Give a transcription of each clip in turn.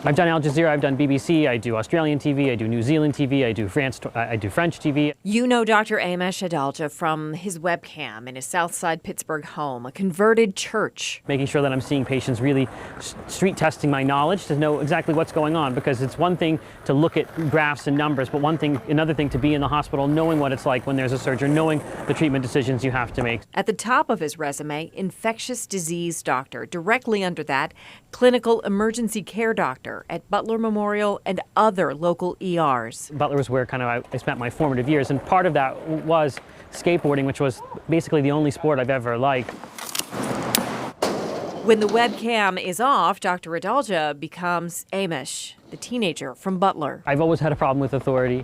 I've done Al Jazeera, I've done BBC, I do Australian TV, I do New Zealand TV, I do French TV. You know Dr. Amesh Adalja from his webcam in his Southside Pittsburgh home, a converted church. Making sure that I'm seeing patients, really street testing my knowledge to know exactly what's going on, because it's one thing to look at graphs and numbers, but another thing to be in the hospital, knowing what it's like when there's a surgery, knowing the treatment decisions you have to make. At the top of his resume, infectious disease doctor. Directly under that, clinical emergency care doctor at Butler Memorial and other local ERs. Butler was where I spent my formative years, and part of that was skateboarding, which was basically the only sport I've ever liked. When the webcam is off, Dr. Adalja becomes Amesh, the teenager from Butler. I've always had a problem with authority.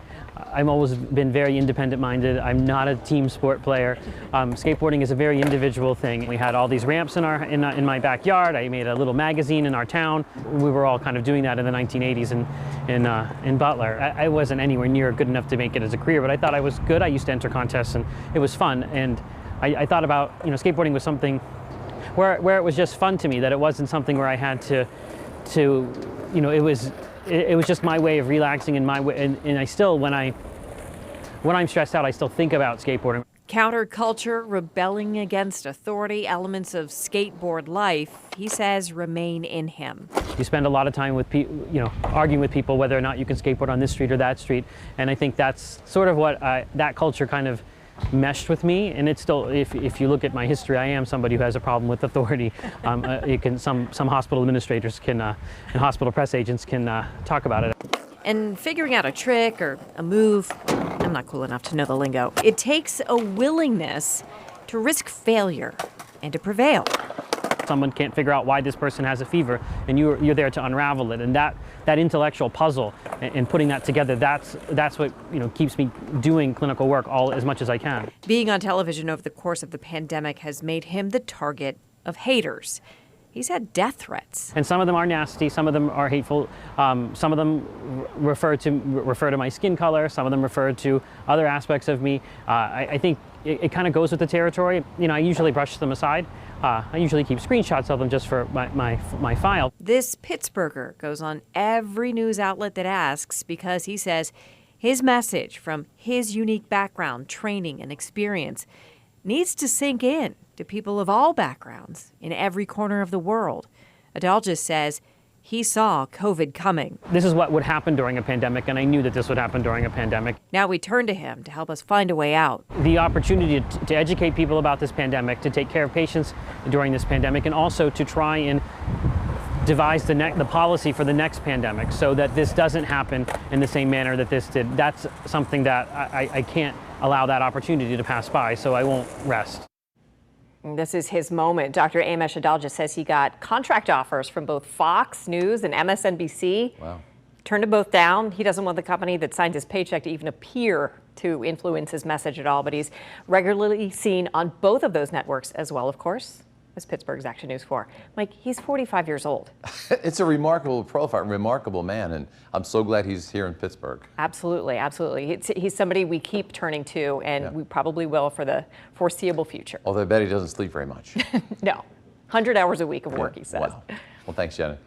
I've always been very independent-minded. I'm not a team sport player. Skateboarding is a very individual thing. We had all these ramps in my backyard. I made a little magazine in our town. We were all kind of doing that in the 1980s in Butler. I wasn't anywhere near good enough to make it as a career, but I thought I was good. I used to enter contests, and it was fun. And I thought about, skateboarding was something where it was just fun to me, that it wasn't something where I had to it was just my way of relaxing, and my way, and I still, when I'm stressed out, I still think about skateboarding. Counterculture, rebelling against authority, elements of skateboard life, he says, remain in him. You spend a lot of time with arguing with people whether or not you can skateboard on this street or that street, and I think that's sort of what that culture kind of meshed with me. And it's still, if you look at my history, I am somebody who has a problem with authority. Some hospital administrators and hospital press agents can talk about it. And figuring out a trick or a move, I'm not cool enough to know the lingo. It takes a willingness to risk failure and to prevail. Someone can't figure out why this person has a fever, and you're there to unravel it. And that intellectual puzzle and putting that together, that's what keeps me doing clinical work as much as I can. Being on television over the course of the pandemic has made him the target of haters. He's had death threats. And some of them are nasty, some of them are hateful, some of them refer to my skin color, some of them refer to other aspects of me. I think it kind of goes with the territory. I usually brush them aside. I usually keep screenshots of them just for my file. This Pittsburgher goes on every news outlet that asks, because he says his message, from his unique background, training, and experience, needs to sink in to people of all backgrounds in every corner of the world. Adalja says he saw COVID coming. This is what would happen during a pandemic, and I knew that this would happen during a pandemic. Now we turn to him to help us find a way out. The opportunity to educate people about this pandemic, to take care of patients during this pandemic, and also to try and devise the policy for the next pandemic so that this doesn't happen in the same manner that this did. That's something that I can't allow that opportunity to pass by, so I won't rest. This is his moment. Dr. Amesh Adalja says he got contract offers from both Fox News and MSNBC. Wow. Turned them both down. He doesn't want the company that signed his paycheck to even appear to influence his message at all, but he's regularly seen on both of those networks as well, of course, as Pittsburgh's Action News 4. Mike, he's 45 years old. It's a remarkable profile, remarkable man, and I'm so glad he's here in Pittsburgh. Absolutely, absolutely. He's somebody we keep turning to, and we probably will for the foreseeable future. Although I bet he doesn't sleep very much. No, 100 hours a week of work, he says. Wow. Well, thanks, Jenna.